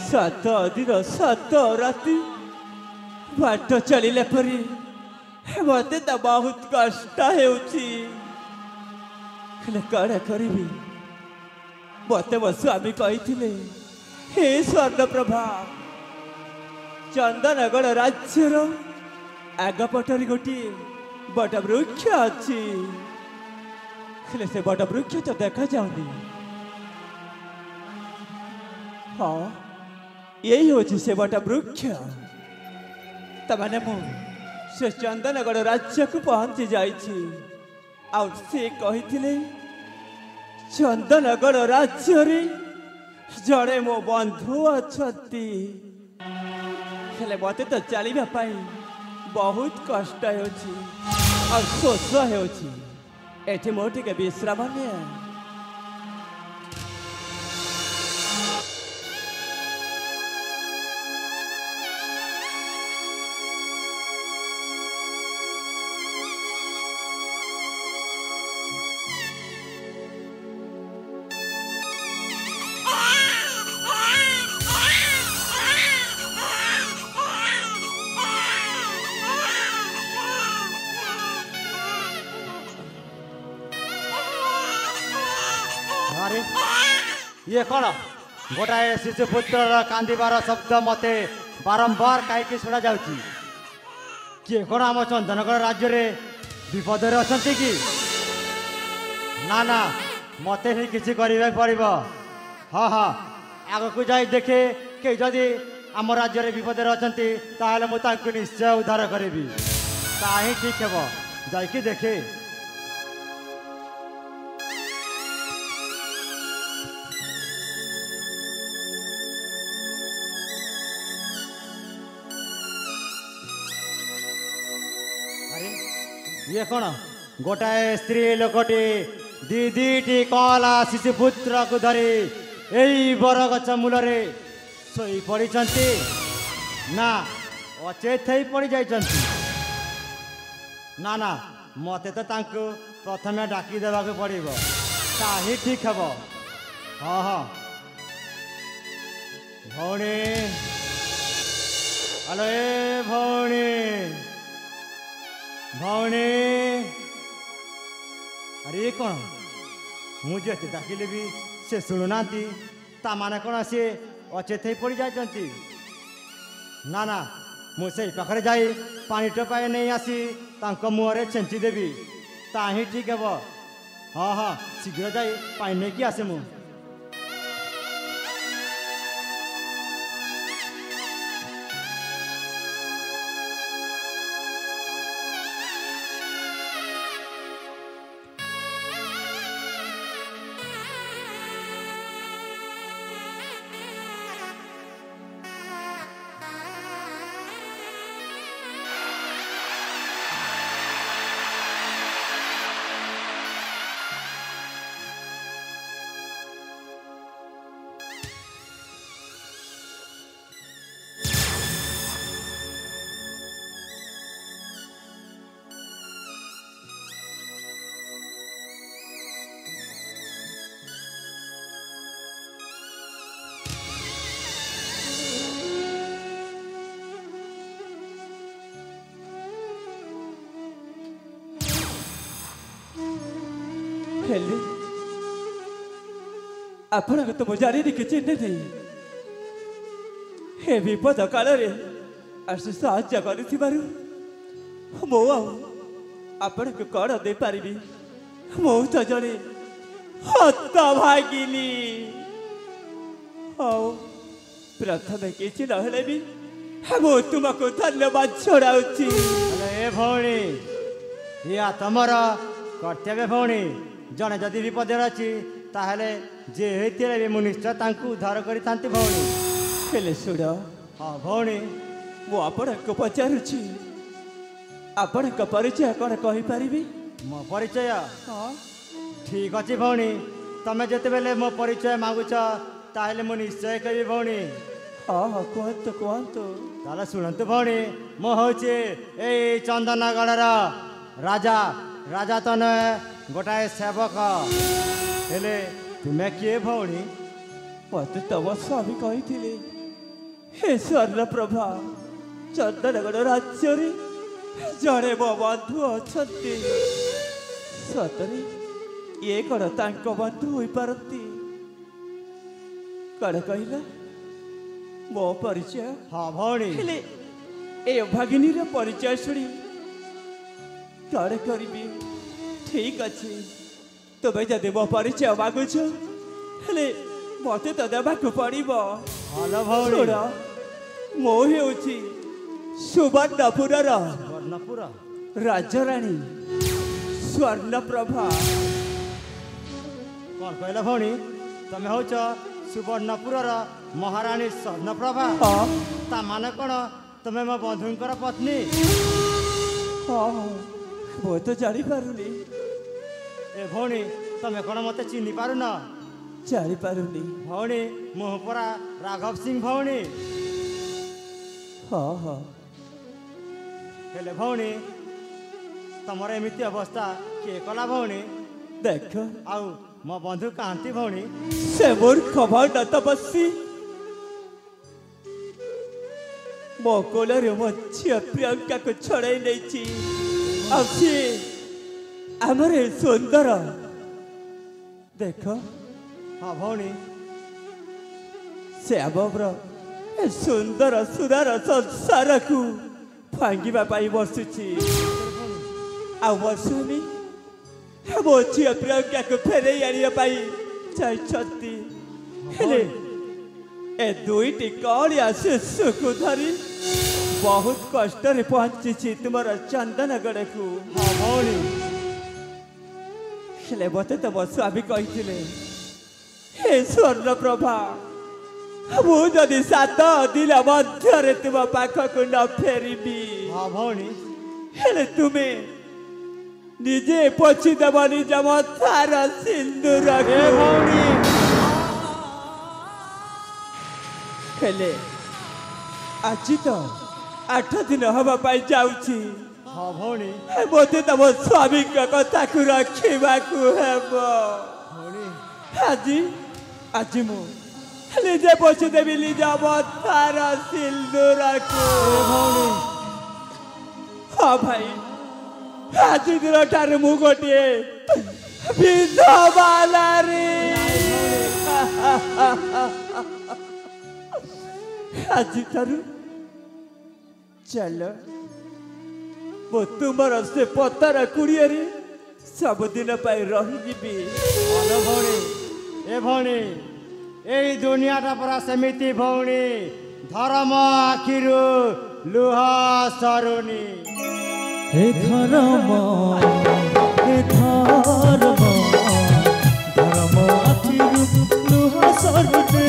सात दिन सात राति बाट चलिले परी मत तो बहुत कष्ट कण करी मत मो स्वामी कही हे स्वर्ण प्रभा चंदनगढ़ राज्यर आगपटर गोटे बड़ वृक्ष अच्छी से बड़ वृक्ष तो देखा जाऊनी हाँ यही हूँ से बड़ वृक्ष तमाने मु से चंदनगढ़ राज्य को पहुंची जाइए से कही चंदनगढ़ राज्य रे जड़े मो बंधु अच्छा मत तो चलने बहुत कष्ट हो शोष होती मोर टे विश्राम निया ये कौन गोटाए शिशुपुत्र कांदीबार शब्द मते बारंबार कहीं शुणा जा किए कौन आम चंदनगढ़ राज्य में विपदर अच्छा कि ना ना मत ही किसी करने पड़ो हाँ हाँ आग को जाए देखे कि जदि आम राज्य में विपदर अच्छा मुझे निश्चय उद्धार करी ही ठीक है जाकि देखे ये कौन गोटाए स्त्री लोकटी दीदी कला शिशुपुत्र को धरी यही बरगछ मूल शोई पड़ी ना अचेत ही पड़ी जा ना ना मते तो प्रथम डाकी देवा पड़ो ही ठीक हे हाँ हाँ भौणी हेलो ए भौणी भौणी अरे कौन मुझे डाकिले भी से शुणुना माने कौन सी अचेत ही पड़ जाती ना ना मुझे पाखे जा पानी टोपाए नहीं आसी मुहरे छेंची देवी ही ठीक हे हाँ हाँ शीघ्र जा पानी नहीं कि आसे मु आपण तो मुझे कि चिन्ह नहीं हे विपद काल आसी साहय कर आपण को कौन दे पारि मु तो जड़े हत भागिली हाँ प्रथम किसी नहले भी मु तुमको धन्यवाद छड़ाऊँगी भौणी या तुमर कर्तव्य भौणी जड़े जदि विपद अच्छी ताहले जे होते मु निश्चय उद्धार करी भौणी हेले शुण हाँ भौणी मु आपण को पचारुची आपण को परिचय कौन कही पारिबी मो परिचय हाँ ठीक अच्छे भौणी तमें जिते बेले मो परिचय मांगुच ताहले मु निश्चय कही भौणी हाँ हाँ कहतु कहतु ताले शुणु भौणी मो हूँ ए चंदनगढ़ राजा राजा तो नुहे गोटाए सेवक हेले तुम्हें किए भौणी मत तम स्वामी कही हे स्वर्णप्रभा चंदनगढ़ राज्य जड़े मो बंधु अच्छा सतरे ये कौन तांको बंधु हो पारती कौन कहला मो परिचय हाँ भौणी हेले ए भागिनी रे परिचय शुणी कौन करी ठीक अच्छे तुम्हें जदि मो परिचय मागुच हेले मते तो देवाक पड़ो हेलो भौणी मो हेउची सुवर्णपुरर स्वर्णपुर राजराणी स्वर्णप्रभा कौन कहला भौणी तमे होच सुवर्णपुरर महारानी स्वर्णप्रभा हाँ ता माने कौन तमे मो बंधुंकर पत्नी हाँ वो तो जानी पारुनी ए भौणी तमे कौन मते चिन्हि पारुन जानी पारुनी भौणी मोहपरा राघव सिंह भौणी हाँ हाँ हेले भौणी तमर एमिति अवस्था किए कला भौणी देख आउ मो बंधु कांति भौणी से मोर खबर न तपस्वी मो कोलरे मो झिया प्रियंका को छड़ाई नहीं अब सी आमर सुंदर देख हाँ भौणी से आमर सुंदर सुंदर संसार को भांगिबा पाई बसुची आ बसुनी मो झिया प्रियंका को फेरे आनिया पाई चाहती हेले ए दुईटी कलिया शिशु को धरी बहुत कष्ट रे पहुंची तुमर चंदनगढ़ को हाँ भौणी हेले मते तो मो स्वामी कही हे स्वर्णप्रभा मुझे 7 दिन मध्य तुम पाखक न फेरबी हाँ भौणी हेले तुम्हें निजे पोछि देव निज मथार सिंदूर भौणी हेले आज तो 8 दिन हवा पाई जाउची हाँ भौणी मते तम स्वामी कथा को रखा भौणी आज आज मु निजे पोछि देवी निज मथार सिंदूर भौणी हाँ भाई आज दिन ठार मु गोटे विधवाला रे आज ठार चल मो तुमर से पतर कुड़िए सबुदिन रही हेलो भौणी ए भौणी এই দুনিয়াটা পরা সেমিতি ভৌণী ধর্ম আখিরু লুহ সরুনি हे धर्म धर्म आखिर लुह सरुते